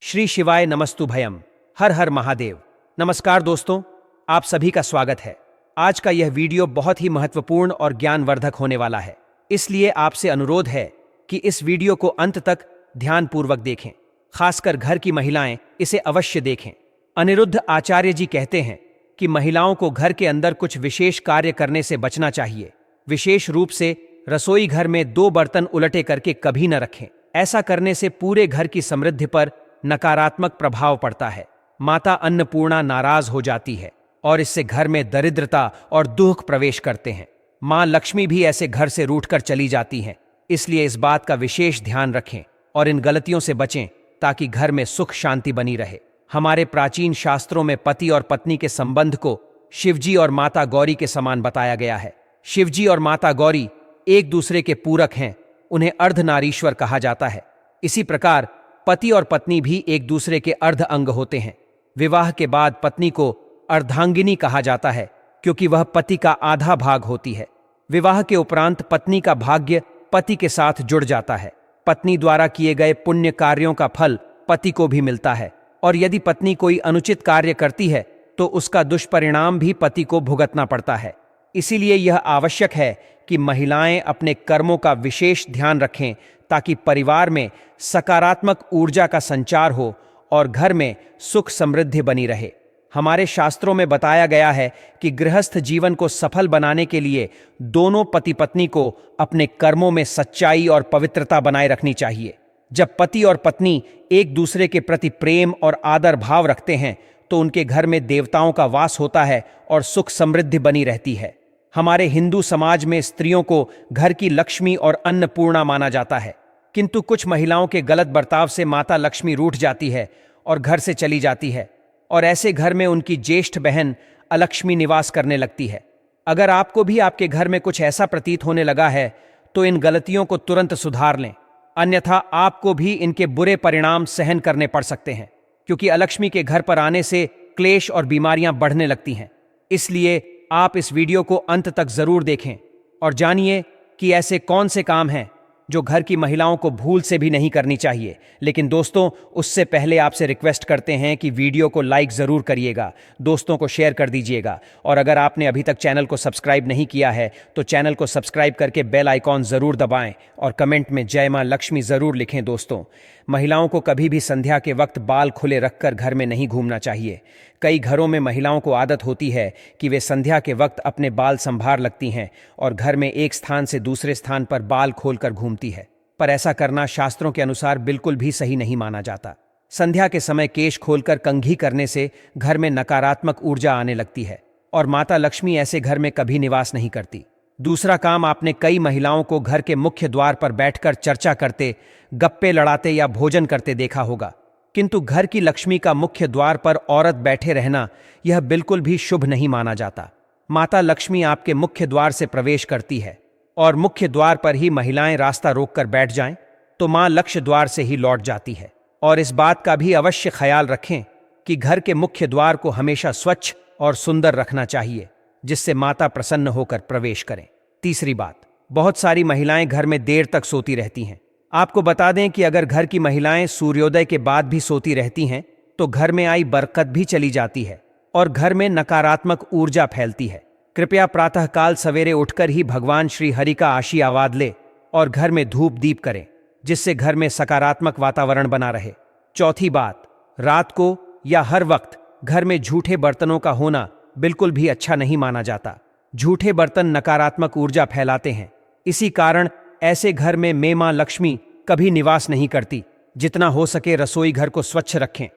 श्री शिवाय नमस्तु भयम। हर हर महादेव। नमस्कार दोस्तों, आप सभी का स्वागत है। आज का यह वीडियो बहुत ही महत्वपूर्ण और ज्ञानवर्धक होने वाला है, इसलिए आपसे अनुरोध है कि इस वीडियो को अंत तक ध्यानपूर्वक देखें। खासकर घर की महिलाएं इसे अवश्य देखें। अनिरुद्ध आचार्य जी कहते हैं कि महिलाओं को घर के अंदर कुछ विशेष कार्य करने से बचना चाहिए। विशेष रूप से रसोई घर में 2 बर्तन उलटे करके कभी न रखें। ऐसा करने से पूरे घर की समृद्धि पर नकारात्मक प्रभाव पड़ता है। माता अन्नपूर्णा नाराज हो जाती है और इससे घर में दरिद्रता और दुख प्रवेश करते हैं। मां लक्ष्मी भी ऐसे घर से रूठकर चली जाती हैं। इसलिए इस बात का विशेष ध्यान रखें और इन गलतियों से बचें ताकि घर में सुख शांति बनी रहे। हमारे प्राचीन शास्त्रों में पति और पत्नी के संबंध को शिवजी और माता गौरी के समान बताया गया है। शिवजी और माता गौरी एक दूसरे के पूरक हैं, उन्हें अर्धनारीश्वर कहा जाता है। इसी प्रकार पति और पत्नी भी एक दूसरे के अर्ध अंग होते हैं। विवाह के बाद पत्नी को अर्धांगिनी कहा जाता है क्योंकि वह पति का आधा भाग होती है। विवाह के उपरांत पत्नी का भाग्य पति के साथ जुड़ जाता है। पत्नी द्वारा किए गए पुण्य कार्यों का फल पति को भी मिलता है और यदि पत्नी कोई अनुचित कार्य करती है तो उसका दुष्परिणाम भी पति को भुगतना पड़ता है। इसीलिए यह आवश्यक है कि महिलाएं अपने कर्मों का विशेष ध्यान रखें ताकि परिवार में सकारात्मक ऊर्जा का संचार हो और घर में सुख समृद्धि बनी रहे। हमारे शास्त्रों में बताया गया है कि गृहस्थ जीवन को सफल बनाने के लिए दोनों पति पत्नी को अपने कर्मों में सच्चाई और पवित्रता बनाए रखनी चाहिए। जब पति और पत्नी एक दूसरे के प्रति प्रेम और आदर भाव रखते हैं तो उनके घर में देवताओं का वास होता है और सुख समृद्धि बनी रहती है। हमारे हिंदू समाज में स्त्रियों को घर की लक्ष्मी और अन्नपूर्णा माना जाता है, किंतु कुछ महिलाओं के गलत बर्ताव से माता लक्ष्मी रूठ जाती है और घर से चली जाती है और ऐसे घर में उनकी ज्येष्ठ बहन अलक्ष्मी निवास करने लगती है। अगर आपको भी आपके घर में कुछ ऐसा प्रतीत होने लगा है तो इन गलतियों को तुरंत सुधार लें, अन्यथा आपको भी इनके बुरे परिणाम सहन करने पड़ सकते हैं, क्योंकि अलक्ष्मी के घर पर आने से क्लेश और बीमारियां बढ़ने लगती हैं। इसलिए आप इस वीडियो को अंत तक जरूर देखें और जानिए कि ऐसे कौन से काम हैं जो घर की महिलाओं को भूल से भी नहीं करनी चाहिए। लेकिन दोस्तों, उससे पहले आपसे रिक्वेस्ट करते हैं कि वीडियो को लाइक ज़रूर करिएगा, दोस्तों को शेयर कर दीजिएगा और अगर आपने अभी तक चैनल को सब्सक्राइब नहीं किया है तो चैनल को सब्सक्राइब करके बेल आइकॉन ज़रूर दबाएं और कमेंट में जय मां लक्ष्मी ज़रूर लिखें। दोस्तों, महिलाओं को कभी भी संध्या के वक्त बाल खुले रखकर घर में नहीं घूमना चाहिए। कई घरों में महिलाओं को आदत होती है कि वे संध्या के वक्त अपने बाल संभार लगती हैं और घर में एक स्थान से दूसरे स्थान पर बाल खोलकर घूमती है, पर ऐसा करना शास्त्रों के अनुसार बिल्कुल भी सही नहीं माना जाता। संध्या के समय केश खोलकर कंघी करने से घर में नकारात्मक ऊर्जा आने लगती है और माता लक्ष्मी ऐसे घर में कभी निवास नहीं करती। दूसरा काम, आपने कई महिलाओं को घर के मुख्य द्वार पर बैठकर चर्चा करते, गप्पे लड़ाते या भोजन करते देखा होगा, किंतु घर की लक्ष्मी का मुख्य द्वार पर औरत बैठे रहना यह बिल्कुल भी शुभ नहीं माना जाता। माता लक्ष्मी आपके मुख्य द्वार से प्रवेश करती है और मुख्य द्वार पर ही महिलाएं रास्ता रोककर बैठ जाएं तो मां लक्ष्य द्वार से ही लौट जाती है। और इस बात का भी अवश्य ख्याल रखें कि घर के मुख्य द्वार को हमेशा स्वच्छ और सुंदर रखना चाहिए, जिससे माता प्रसन्न होकर प्रवेश करें। तीसरी बात, बहुत सारी महिलाएं घर में देर तक सोती रहती हैं। आपको बता दें कि अगर घर की महिलाएं सूर्योदय के बाद भी सोती रहती हैं तो घर में आई बरकत भी चली जाती है और घर में नकारात्मक ऊर्जा फैलती है। कृपया प्रातःकाल सवेरे उठकर ही भगवान श्री हरि का आशीर्वाद ले और घर में धूप दीप करें, जिससे घर में सकारात्मक वातावरण बना रहे। चौथी बात, रात को या हर वक्त घर में झूठे बर्तनों का होना बिल्कुल भी अच्छा नहीं माना जाता। झूठे बर्तन नकारात्मक ऊर्जा फैलाते हैं। इसी कारण ऐसे घर में मां लक्ष्मी कभी निवास नहीं करती। जितना हो सके रसोई घर को स्वच्छ रखें।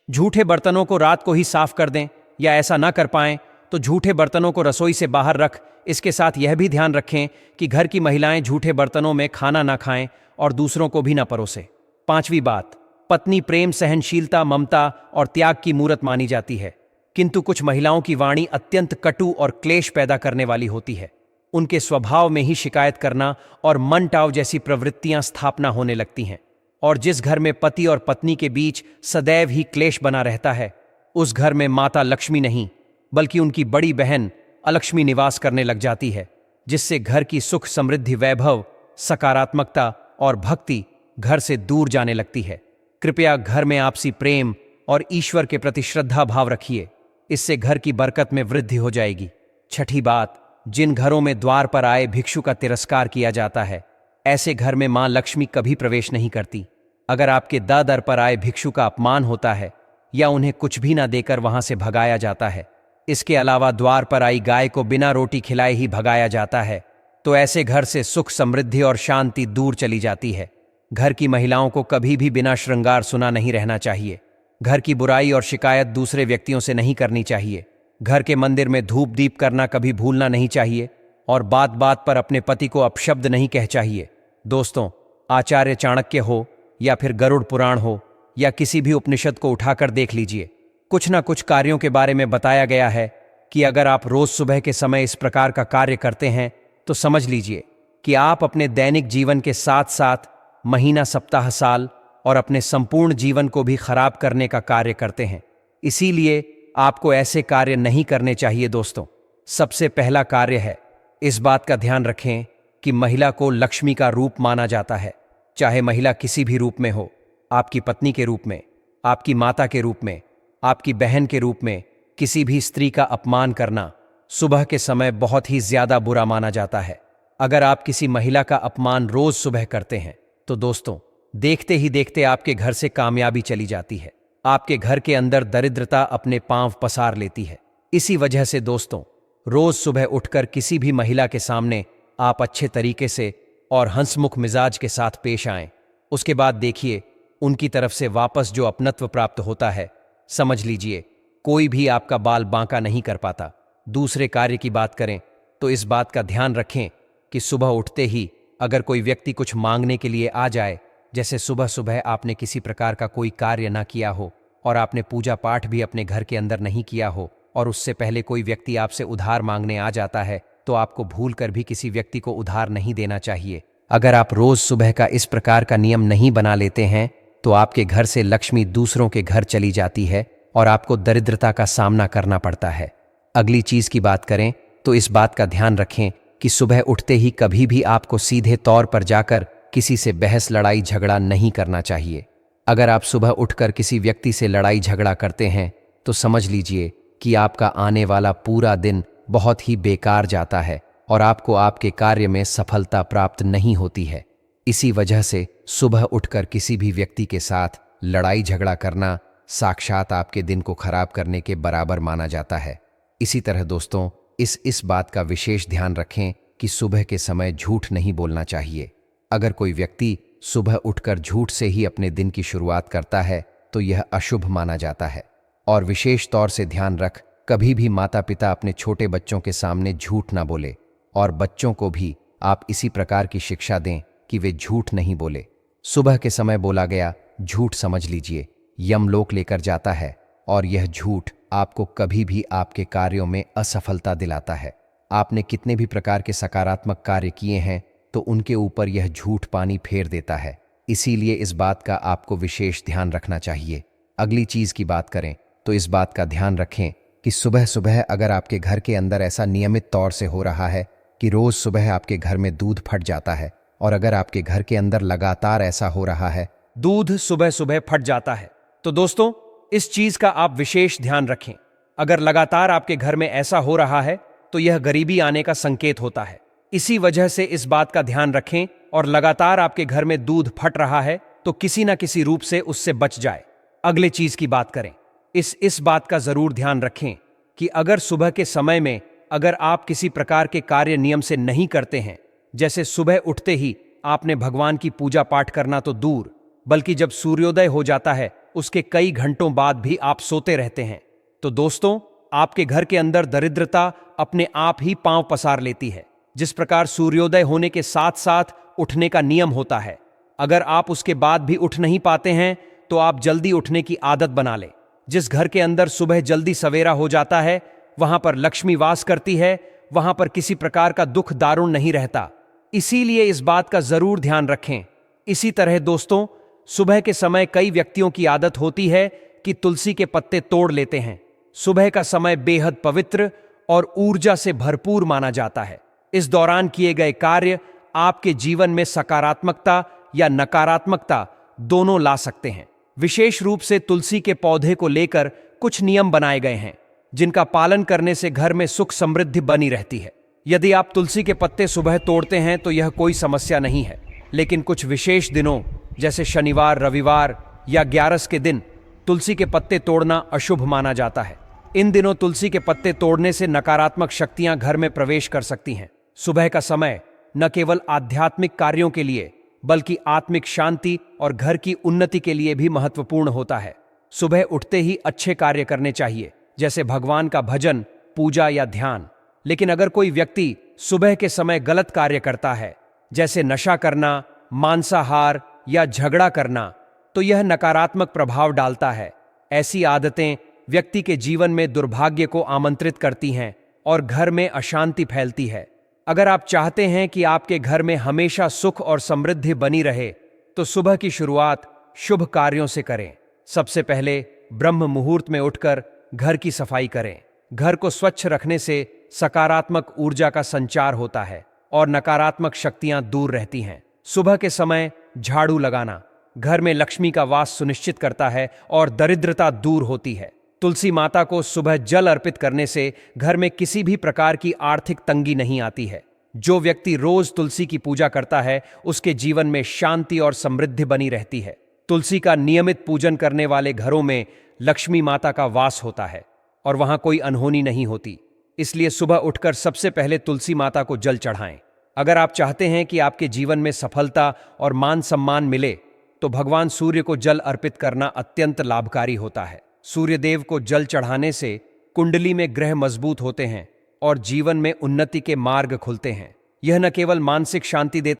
झूठे बर्तनों को रात को ही साफ कर दें, या ऐसा ना कर पाएं तो झूठे बर्तनों को रसोई से बाहर रख। इसके साथ यह भी ध्यान रखें कि घर की महिलाएं झूठे बर्तनों में खाना ना खाएं और दूसरों को भी ना परोसें। पांचवी बात, पत्नी प्रेम, सहनशीलता, ममता और त्याग की मूरत मानी जाती है, किंतु कुछ महिलाओं की वाणी अत्यंत कटु और क्लेश पैदा करने वाली होती है। उनके स्वभाव में ही शिकायत करना और मनटाव जैसी प्रवृत्तियां स्थापना होने लगती हैं और जिस घर में पति और पत्नी के बीच सदैव ही क्लेश बना रहता है उस घर में माता लक्ष्मी नहीं बल्कि उनकी बड़ी बहन अलक्ष्मी निवास करने लग जाती है, जिससे घर की सुख समृद्धि, वैभव, सकारात्मकता और भक्ति घर से दूर जाने लगती है। कृपया घर में आपसी प्रेम और ईश्वर के प्रति श्रद्धा भाव रखिए, इससे घर की बरकत में वृद्धि हो जाएगी। छठी बात, जिन घरों में द्वार पर आए भिक्षु का तिरस्कार किया जाता है, ऐसे घर में मां लक्ष्मी कभी प्रवेश नहीं करती। अगर आपके दर पर आए भिक्षु का अपमान होता है या उन्हें कुछ भी ना देकर वहां से भगाया जाता है, इसके अलावा द्वार पर आई गाय को बिना रोटी खिलाए ही भगाया जाता है, तो ऐसे घर से सुख, समृद्धि और शांति दूर चली जाती है। घर की महिलाओं को कभी भी बिना श्रृंगार सुना नहीं रहना चाहिए। घर की बुराई और शिकायत दूसरे व्यक्तियों से नहीं करनी चाहिए। घर के मंदिर में धूप दीप करना कभी भूलना नहीं चाहिए और बात बात पर अपने पति को अपशब्द नहीं कह चाहिए। दोस्तों, आचार्य चाणक्य हो या फिर गरुड़ पुराण हो या किसी भी उपनिषद को उठाकर देख लीजिए, कुछ ना कुछ कार्यों के बारे में बताया गया है कि अगर आप रोज सुबह के समय इस प्रकार का कार्य करते हैं तो समझ लीजिए कि आप अपने दैनिक जीवन के साथ साथ महीना, सप्ताह, साल और अपने संपूर्ण जीवन को भी खराब करने का कार्य करते हैं। इसीलिए आपको ऐसे कार्य नहीं करने चाहिए। दोस्तों, सबसे पहला कार्य है, इस बात का ध्यान रखें कि महिला को लक्ष्मी का रूप माना जाता है। चाहे महिला किसी भी रूप में हो, आपकी पत्नी के रूप में, आपकी माता के रूप में, आपकी बहन के रूप में, किसी भी स्त्री का अपमान करना सुबह के समय बहुत ही ज्यादा बुरा माना जाता है। अगर आप किसी महिला का अपमान रोज सुबह करते हैं तो दोस्तों, देखते ही देखते आपके घर से कामयाबी चली जाती है। आपके घर के अंदर दरिद्रता अपने पांव पसार लेती है। इसी वजह से दोस्तों, रोज सुबह उठकर किसी भी महिला के सामने आप अच्छे तरीके से और हंसमुख मिजाज के साथ पेश आएं। उसके बाद देखिए, उनकी तरफ से वापस जो अपनत्व प्राप्त होता है, समझ लीजिए कोई भी आपका बाल बांका नहीं कर पाता। दूसरे कार्य की बात करें तो इस बात का ध्यान रखें कि सुबह उठते ही अगर कोई व्यक्ति कुछ मांगने के लिए आ जाए, जैसे सुबह सुबह आपने किसी प्रकार का कोई कार्य ना किया हो और आपने पूजा पाठ भी अपने घर के अंदर नहीं किया हो और उससे पहले कोई व्यक्ति आपसे उधार मांगने आ जाता है, तो आपको भूल कर भी किसी व्यक्ति को उधार नहीं देना चाहिए। अगर आप रोज सुबह का इस प्रकार का नियम नहीं बना लेते हैं तो आपके घर से लक्ष्मी दूसरों के घर चली जाती है और आपको दरिद्रता का सामना करना पड़ता है। अगली चीज की बात करें तो इस बात का ध्यान रखें कि सुबह उठते ही कभी भी आपको सीधे तौर पर जाकर किसी से बहस, लड़ाई, झगड़ा नहीं करना चाहिए। अगर आप सुबह उठकर किसी व्यक्ति से लड़ाई झगड़ा करते हैं तो समझ लीजिए कि आपका आने वाला पूरा दिन बहुत ही बेकार जाता है और आपको आपके कार्य में सफलता प्राप्त नहीं होती है। इसी वजह से सुबह उठकर किसी भी व्यक्ति के साथ लड़ाई झगड़ा करना साक्षात आपके दिन को खराब करने के बराबर माना जाता है। इसी तरह दोस्तों, इस बात का विशेष ध्यान रखें कि सुबह के समय झूठ नहीं बोलना चाहिए। अगर कोई व्यक्ति सुबह उठकर झूठ से ही अपने दिन की शुरुआत करता है तो यह अशुभ माना जाता है। और विशेष तौर से ध्यान रख, कभी भी माता पिता अपने छोटे बच्चों के सामने झूठ ना बोले और बच्चों को भी आप इसी प्रकार की शिक्षा दें कि वे झूठ नहीं बोले। सुबह के समय बोला गया झूठ समझ लीजिए यमलोक लेकर जाता है और यह झूठ आपको कभी भी आपके कार्यों में असफलता दिलाता है। आपने कितने भी प्रकार के सकारात्मक कार्य किए हैं तो उनके ऊपर यह झूठ पानी फेर देता है। इसीलिए इस बात का आपको विशेष ध्यान रखना चाहिए। अगली चीज की बात करें तो इस बात का ध्यान रखें कि सुबह सुबह अगर आपके घर के अंदर ऐसा नियमित तौर से हो रहा है कि रोज सुबह आपके घर में दूध फट जाता है, और अगर आपके घर के अंदर लगातार ऐसा हो रहा है दूध सुबह सुबह फट जाता है, तो दोस्तों इस चीज का आप विशेष ध्यान रखें। अगर लगातार आपके घर में ऐसा हो रहा है तो यह गरीबी आने का संकेत होता है। इसी वजह से इस बात का ध्यान रखें और लगातार आपके घर में दूध फट रहा है तो किसी ना किसी रूप से उससे बच जाए। अगले चीज की बात करें, इस बात का जरूर ध्यान रखें कि अगर सुबह के समय में अगर आप किसी प्रकार के कार्य नियम से नहीं करते हैं, जैसे सुबह उठते ही आपने भगवान की पूजा पाठ करना तो दूर, बल्कि जब सूर्योदय हो जाता है उसके कई घंटों बाद भी आप सोते रहते हैं, तो दोस्तों आपके घर के अंदर दरिद्रता अपने आप ही पांव पसार लेती है। जिस प्रकार सूर्योदय होने के साथ साथ उठने का नियम होता है, अगर आप उसके बाद भी उठ नहीं पाते हैं तो आप जल्दी उठने की आदत बना लें। जिस घर के अंदर सुबह जल्दी सवेरा हो जाता है वहां पर लक्ष्मी वास करती है, वहां पर किसी प्रकार का दुख दारुण नहीं रहता। इसीलिए इस बात का जरूर ध्यान रखें। इसी तरह दोस्तों, सुबह के समय कई व्यक्तियों की आदत होती है कि तुलसी के पत्ते तोड़ लेते हैं। सुबह का समय बेहद पवित्र और ऊर्जा से भरपूर माना जाता है। इस दौरान किए गए कार्य आपके जीवन में सकारात्मकता या नकारात्मकता दोनों ला सकते हैं। विशेष रूप से तुलसी के पौधे को लेकर कुछ नियम बनाए गए हैं जिनका पालन करने से घर में सुख समृद्धि बनी रहती है। यदि आप तुलसी के पत्ते सुबह तोड़ते हैं तो यह कोई समस्या नहीं है, लेकिन कुछ विशेष दिनों जैसे शनिवार, रविवार या ग्यारस के दिन तुलसी के पत्ते तोड़ना अशुभ माना जाता है। इन दिनों तुलसी के पत्ते तोड़ने से नकारात्मक शक्तियां घर में प्रवेश कर सकती हैं। सुबह का समय न केवल आध्यात्मिक कार्यों के लिए बल्कि आत्मिक शांति और घर की उन्नति के लिए भी महत्वपूर्ण होता है। सुबह उठते ही अच्छे कार्य करने चाहिए, जैसे भगवान का भजन, पूजा या ध्यान। लेकिन अगर कोई व्यक्ति सुबह के समय गलत कार्य करता है, जैसे नशा करना, मांसाहार या झगड़ा करना, तो यह नकारात्मक प्रभाव डालता है। ऐसी आदतें व्यक्ति के जीवन में दुर्भाग्य को आमंत्रित करती हैं और घर में अशांति फैलती है। अगर आप चाहते हैं कि आपके घर में हमेशा सुख और समृद्धि बनी रहे, तो सुबह की शुरुआत शुभ कार्यों से करें। सबसे पहले ब्रह्म मुहूर्त में उठकर घर की सफाई करें। घर को स्वच्छ रखने से सकारात्मक ऊर्जा का संचार होता है और नकारात्मक शक्तियां दूर रहती हैं। सुबह के समय झाड़ू लगाना घर में लक्ष्मी का वास सुनिश्चित करता है और दरिद्रता दूर होती है। तुलसी माता को सुबह जल अर्पित करने से घर में किसी भी प्रकार की आर्थिक तंगी नहीं आती है। जो व्यक्ति रोज तुलसी की पूजा करता है, उसके जीवन में शांति और समृद्धि बनी रहती है। तुलसी का नियमित पूजन करने वाले घरों में लक्ष्मी माता का वास होता है और वहां कोई अनहोनी नहीं होती। इसलिए सुबह उठकर सबसे पहले तुलसी माता को जल चढ़ाएं। अगर आप चाहते हैं कि आपके जीवन में सफलता और मान सम्मान मिले, तो भगवान सूर्य को जल अर्पित करना अत्यंत लाभकारी होता है। सूर्य देव को जल चढ़ाने से कुंडली में ग्रह मजबूत होते हैं और जीवन में उन्नति के मार्ग खुलते हैं। यह न केवल मानसिक शांति देता